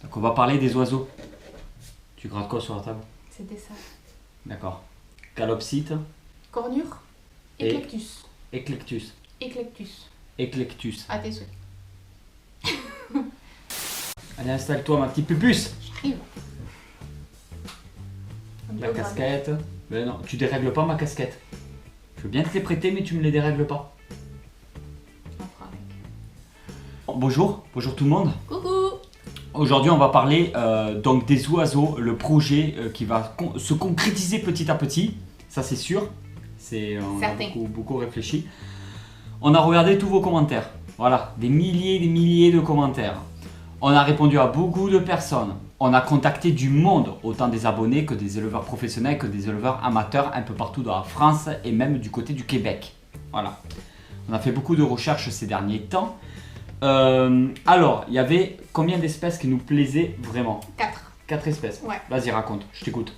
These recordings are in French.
Donc on va parler des oiseaux. Tu grattes quoi sur la table? C'était ça. D'accord. Calopsite. Cornure. Et- Eclectus. Eclectus. Eclectus. Eclectus. À tes souhaits. Allez, installe-toi ma petite pupusse. J'arrive. Un La peu casquette. Mais non, tu dérègles pas ma casquette. Je veux bien te les prêter, mais tu me les dérègles pas. grave. On fera avec. Bonjour tout le monde. Coucou. Aujourd'hui, on va parler donc des oiseaux, le projet qui va se concrétiser petit à petit. Ça, c'est sûr. On a Certain. beaucoup réfléchi. On a regardé tous vos commentaires. Voilà, des milliers de commentaires. On a répondu à beaucoup de personnes. On a contacté du monde, autant des abonnés que des éleveurs professionnels, que des éleveurs amateurs, un peu partout dans la France et même du côté du Québec. Voilà. On a fait beaucoup de recherches ces derniers temps. Alors, il y avait combien d'espèces qui nous plaisaient vraiment? 4. 4 espèces. Ouais. Vas-y, raconte, je t'écoute.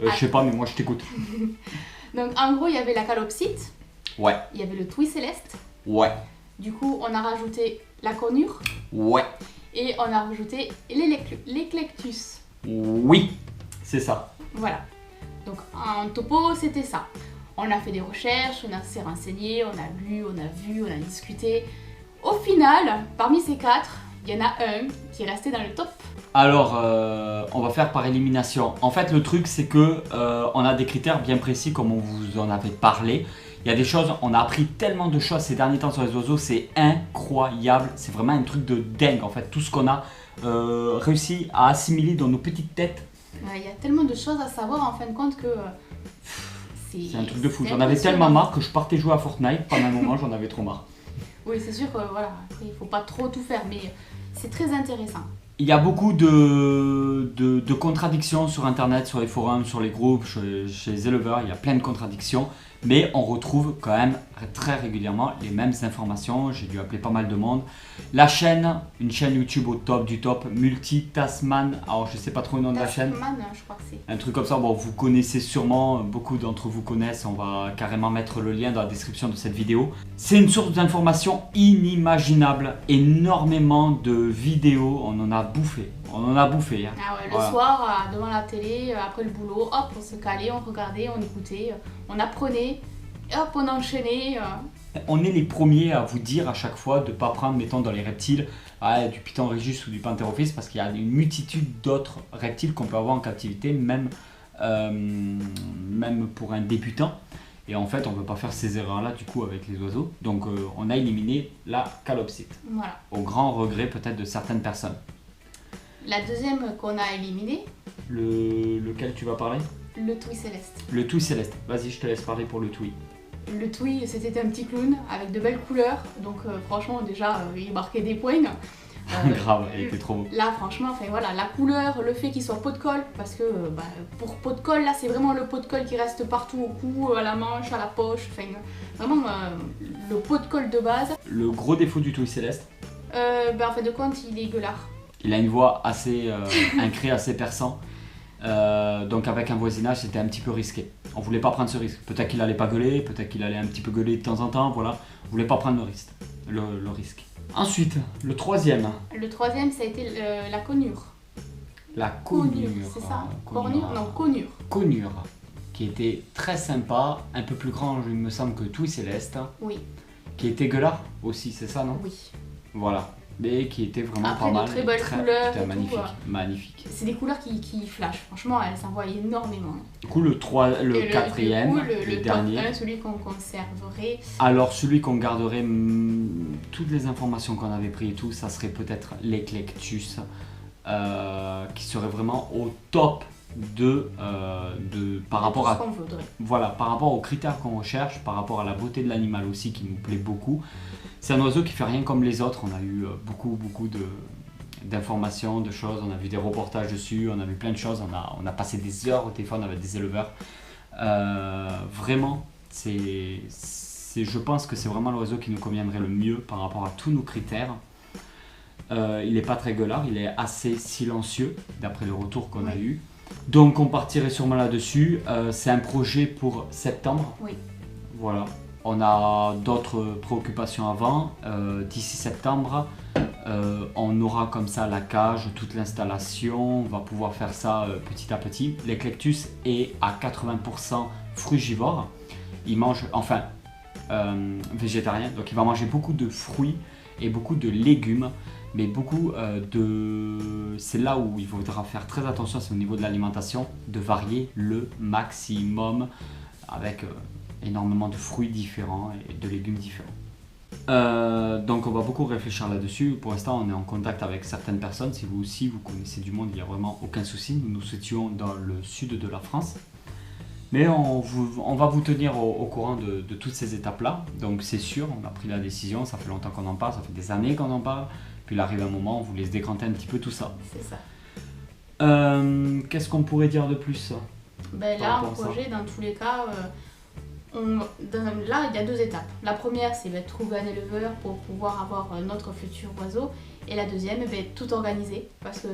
Je sais pas, mais moi je t'écoute. Donc en gros, il y avait la calopsite. Ouais, Il y avait le touille céleste. ouais, Du coup, on a rajouté la cornure. ouais, Et on a rajouté l'eclectus. oui, c'est ça. Voilà. Donc en topo, c'était ça. On a fait des recherches, on s'est renseigné, on a lu, on a vu, on a discuté. Au final, parmi ces 4, il y en a un qui est resté dans le top. Alors, on va faire par élimination. En fait, le truc, c'est que on a des critères bien précis, comme on vous en avait parlé. Il y a des choses, on a appris tellement de choses ces derniers temps sur les oiseaux, c'est incroyable. C'est vraiment un truc de dingue, en fait. Tout ce qu'on a réussi à assimiler dans nos petites têtes, Il y a tellement de choses à savoir en fin de compte que c'est un truc de fou. c'est J'en avais impressionnant. tellement marre que je partais jouer à Fortnite. Pendant un moment, j'en avais trop marre. Oui, c'est sûr que voilà, après, il faut pas trop tout faire, mais c'est très intéressant. Il y a beaucoup de contradictions sur Internet, sur les forums, sur les groupes, chez les éleveurs. Il y a plein de contradictions, mais on retrouve quand même très régulièrement les mêmes informations. J'ai dû appeler pas mal de monde. La chaîne, une chaîne YouTube au top du top, Multi-Tasman. Alors je sais pas trop le nom de la chaîne. Tasman, je crois que c'est. Un truc comme ça, bon, vous connaissez sûrement, beaucoup d'entre vous connaissent, on va carrément mettre le lien dans la description de cette vidéo. C'est une source d'information inimaginable, énormément de vidéos, on en a bouffé, hein. Ah ouais, le Voilà. soir, devant la télé, après le boulot, hop, on se calait, on regardait, on écoutait, on apprenait, et hop, on enchaînait. On est les premiers à vous dire à chaque fois de ne pas prendre, mettons dans les reptiles, du Python régis ou du Pantherophis, parce qu'il y a une multitude d'autres reptiles qu'on peut avoir en captivité, même pour un débutant. Et en fait, on ne peut pas faire ces erreurs-là du coup avec les oiseaux. Donc on a éliminé la calopsite, Voilà. au grand regret peut-être de certaines personnes. La deuxième qu'on a éliminée, Lequel tu vas parler? le touille céleste. Le touille céleste. Vas-y, je te laisse parler pour le touille. Le touille, c'était un petit clown avec de belles couleurs, donc franchement, déjà, il marquait des points. Grave, il était trop beau. Là, franchement, enfin voilà, la couleur, le fait qu'il soit pot de colle, parce que pour pot de colle, là, c'est vraiment le pot de colle qui reste partout au cou, à la manche, à la poche, enfin vraiment le pot de colle de base. Le gros défaut du touille céleste, En fin de compte, il est gueulard. il a une voix assez un cri assez perçant. Donc avec un voisinage, c'était un petit peu risqué. On voulait pas prendre ce risque. Peut-être qu'il allait pas gueuler, peut-être qu'il allait un petit peu gueuler de temps en temps, voilà. On voulait pas prendre le risque. Ensuite, le troisième, Le troisième, ça a été la conure. la conure. C'est ça? Conure. Cornure? Non, conure. Conure, qui était très sympa, un peu plus grand, il me semble, que Touille Céleste, Oui, qui était gueulard aussi, c'est ça, non? oui. Voilà, mais qui était vraiment Après, pas de mal. très et belles couleurs putain, et tout, magnifique, voilà. magnifique. C'est des couleurs qui flashent. Franchement, elles s'envoient énormément. Du coup, le Et quatrième, du coup, le top dernier. 1, celui qu'on conserverait. Alors celui qu'on garderait, toutes les informations qu'on avait prises et tout, ça serait peut-être l'Eclectus, qui serait vraiment au top par rapport tout à ce qu'on voudrait. voilà, par rapport aux critères qu'on recherche, par rapport à la beauté de l'animal aussi qui nous plaît beaucoup. C'est un oiseau qui fait rien comme les autres. On a eu beaucoup d'informations, de choses, on a vu des reportages dessus, on a vu plein de choses, on a passé des heures au téléphone avec des éleveurs. Vraiment, je pense que c'est vraiment l'oiseau qui nous conviendrait le mieux par rapport à tous nos critères. Il n'est pas très gueulard, il est assez silencieux d'après le retour qu'on a eu. Donc on partirait sûrement là-dessus. C'est un projet pour septembre. Oui. Voilà. On a d'autres préoccupations avant. D'ici septembre, on aura comme ça la cage, toute l'installation. On va pouvoir faire ça petit à petit. L'Eclectus est à 80% frugivore. Il mange, enfin, végétarien. Donc il va manger beaucoup de fruits et beaucoup de légumes. Mais beaucoup c'est là où il faudra faire très attention, c'est au niveau de l'alimentation, de varier le maximum avec énormément de fruits différents et de légumes différents. Donc on va beaucoup réfléchir là-dessus. Pour l'instant, on est en contact avec certaines personnes. Si vous aussi vous connaissez du monde, il n'y a vraiment aucun souci. Nous nous situons dans le sud de la France. Mais on va vous tenir au courant de toutes ces étapes-là. Donc c'est sûr, on a pris la décision, ça fait longtemps qu'on en parle, ça fait des années qu'on en parle. Puis il arrive un moment, on vous laisse décanter un petit peu tout ça. C'est ça. Qu'est-ce qu'on pourrait dire de plus? Là, un projet, dans tous les cas, là, il y a 2 étapes. La première, c'est trouver un éleveur pour pouvoir avoir notre futur oiseau. Et la deuxième, tout organiser. Parce qu'il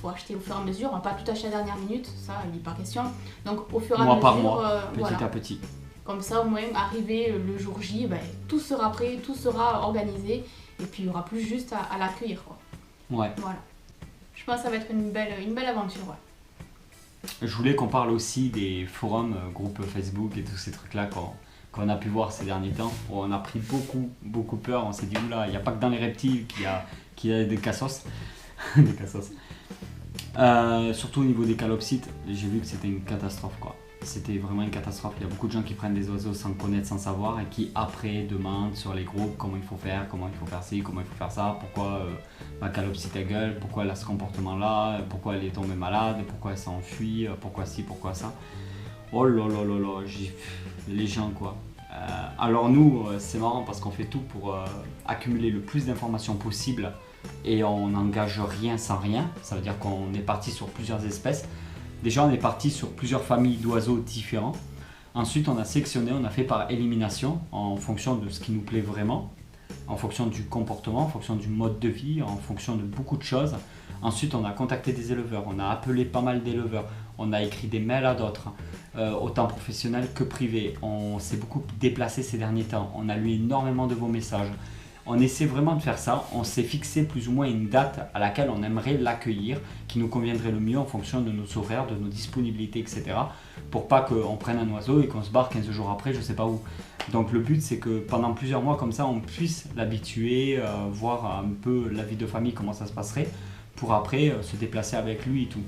faut acheter au fur et à mesure. On ne va pas tout acheter à la dernière minute, ça, il n'est pas question. Donc au fur et à mesure, par mois, petit à petit. Comme ça, au moins, arrivé le jour J, tout sera prêt, tout sera organisé. Et puis il n'y aura plus juste à l'accueillir. Ouais. Voilà. Je pense que ça va être une belle aventure. Ouais. Je voulais qu'on parle aussi des forums, groupes Facebook et tous ces trucs-là qu'on a pu voir ces derniers temps. On a pris beaucoup peur. On s'est dit, oula, il n'y a pas que dans les reptiles qu'il y a des cassos. Des cassos. Surtout au niveau des calopsites, j'ai vu que c'était une catastrophe, quoi. C'était vraiment une catastrophe. Il y a beaucoup de gens qui prennent des oiseaux sans connaître, sans savoir et qui après demandent sur les groupes comment il faut faire ci, comment il faut faire ça, pourquoi ma calopsite elle gueule, pourquoi elle a ce comportement-là, pourquoi elle est tombée malade, pourquoi elle s'enfuit, pourquoi ci, pourquoi ça. Oh là là là là, les gens quoi. Alors nous, c'est marrant parce qu'on fait tout pour accumuler le plus d'informations possible et on n'engage rien sans rien. Ça veut dire qu'on est parti sur plusieurs espèces. Déjà, on est parti sur plusieurs familles d'oiseaux différents. Ensuite, on a sélectionné, on a fait par élimination en fonction de ce qui nous plaît vraiment, en fonction du comportement, en fonction du mode de vie, en fonction de beaucoup de choses. Ensuite, on a contacté des éleveurs, on a appelé pas mal d'éleveurs, on a écrit des mails à d'autres, autant professionnels que privés. On s'est beaucoup déplacé ces derniers temps, on a lu énormément de vos messages. On essaie vraiment de faire ça, on s'est fixé plus ou moins une date à laquelle on aimerait l'accueillir, qui nous conviendrait le mieux en fonction de nos horaires, de nos disponibilités, etc. Pour pas qu'on prenne un oiseau et qu'on se barre 15 jours après, je sais pas où. Donc le but c'est que pendant plusieurs mois comme ça, on puisse l'habituer, voir un peu la vie de famille, comment ça se passerait, pour après se déplacer avec lui et tout.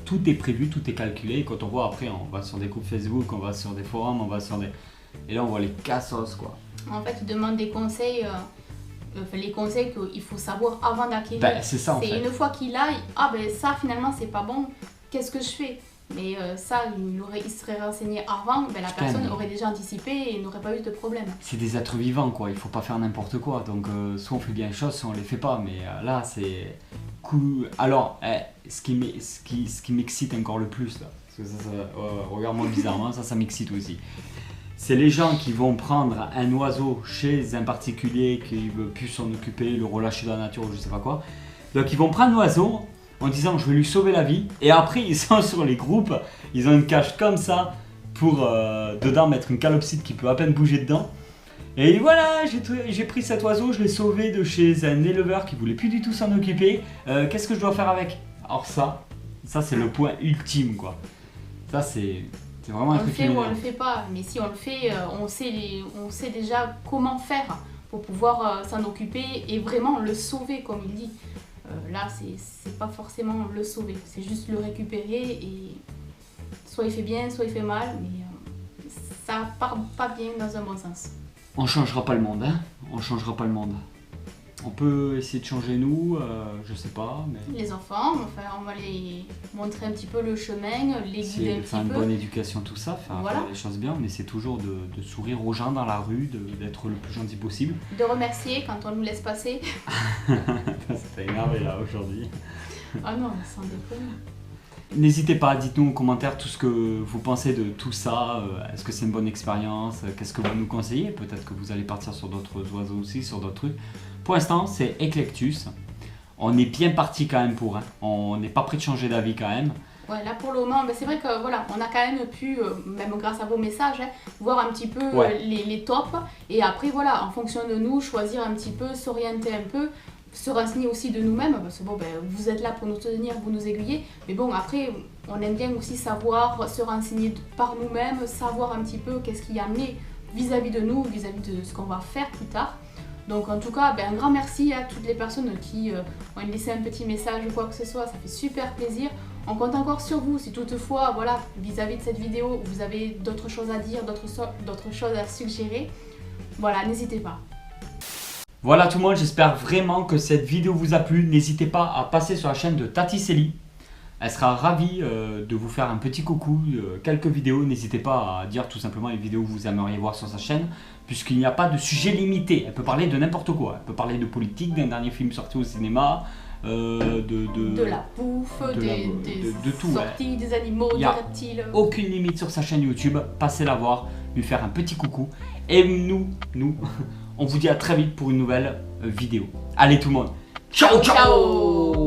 Tout est prévu, tout est calculé, et quand on voit après, on va sur des groupes Facebook, on va sur des forums, on va sur des... Et là on voit les cassos quoi. En fait, ils demandent des conseils, les conseils qu'il faut savoir avant d'acquérir. C'est ça en fait. Une fois qu'il a, ça finalement c'est pas bon, qu'est-ce que je fais? Mais ça, il serait renseigné avant, la personne aurait déjà anticipé et n'aurait pas eu de problème. C'est des êtres vivants quoi, il faut pas faire n'importe quoi. Donc soit on fait bien les choses, soit on les fait pas. Mais là c'est cool. Alors, ce qui m'excite encore le plus là, parce que ça regarde-moi bizarrement, ça m'excite aussi. C'est les gens qui vont prendre un oiseau chez un particulier qui ne veut plus s'en occuper, le relâcher dans la nature ou je sais pas quoi. Donc ils vont prendre l'oiseau en disant je vais lui sauver la vie. Et après ils sont sur les groupes, ils ont une cage comme ça pour dedans mettre une calopsite qui peut à peine bouger dedans. Et voilà, j'ai pris cet oiseau, je l'ai sauvé de chez un éleveur qui voulait plus du tout s'en occuper. Qu'est-ce que je dois faire avec? Alors ça c'est le point ultime quoi. Ça c'est vraiment un truc. On le fait ou on le fait pas, mais si on le fait, on sait déjà comment faire pour pouvoir s'en occuper et vraiment le sauver comme il dit. Là, c'est pas forcément le sauver, c'est juste le récupérer et soit il fait bien, soit il fait mal, mais ça part pas bien dans un bon sens. On changera pas le monde, hein. On changera pas le monde. On peut essayer de changer nous, je sais pas, mais... Les enfants, on va les montrer un petit peu le chemin, les guider un petit peu. Faire une bonne éducation, tout ça, faire les choses bien. On essaie toujours de sourire aux gens dans la rue, d'être le plus gentil possible. De remercier quand on nous laisse passer. Ça t'a énervé là aujourd'hui. Ah non, sans déconner. N'hésitez pas, dites-nous en commentaire tout ce que vous pensez de tout ça. Est-ce que c'est une bonne expérience? Qu'est-ce que vous nous conseillez? Peut-être que vous allez partir sur d'autres oiseaux aussi, sur d'autres trucs. Pour l'instant, c'est Eclectus. On est bien parti quand même pour. On n'est pas prêt de changer d'avis quand même. Ouais, là pour le moment, c'est vrai que voilà, on a quand même pu, même grâce à vos messages, hein, voir un petit peu les tops. Et après, voilà, en fonction de nous, choisir un petit peu, s'orienter un peu, se renseigner aussi de nous-mêmes. Parce que bon, vous êtes là pour nous soutenir, vous nous aiguiller. Mais bon, après, on aime bien aussi savoir, se renseigner par nous-mêmes, savoir un petit peu qu'est-ce qu'il y en est vis-à-vis de nous, vis-à-vis de ce qu'on va faire plus tard. Donc en tout cas, un grand merci à toutes les personnes qui ont laissé un petit message ou quoi que ce soit, ça fait super plaisir. On compte encore sur vous si toutefois, voilà, vis-à-vis de cette vidéo, vous avez d'autres choses à dire, d'autres choses à suggérer. Voilà, n'hésitez pas. Voilà tout le monde, j'espère vraiment que cette vidéo vous a plu. N'hésitez pas à passer sur la chaîne de Tati Célie. Elle sera ravie de vous faire un petit coucou, quelques vidéos. N'hésitez pas à dire tout simplement les vidéos que vous aimeriez voir sur sa chaîne, puisqu'il n'y a pas de sujet limité. Elle peut parler de n'importe quoi. Elle peut parler de politique, d'un dernier film sorti au cinéma, de la bouffe, de tout, sorties, des animaux, des reptiles. Aucune limite sur sa chaîne YouTube. Passez la voir, lui faire un petit coucou. Et nous, on vous dit à très vite pour une nouvelle vidéo. Allez tout le monde, ciao ciao.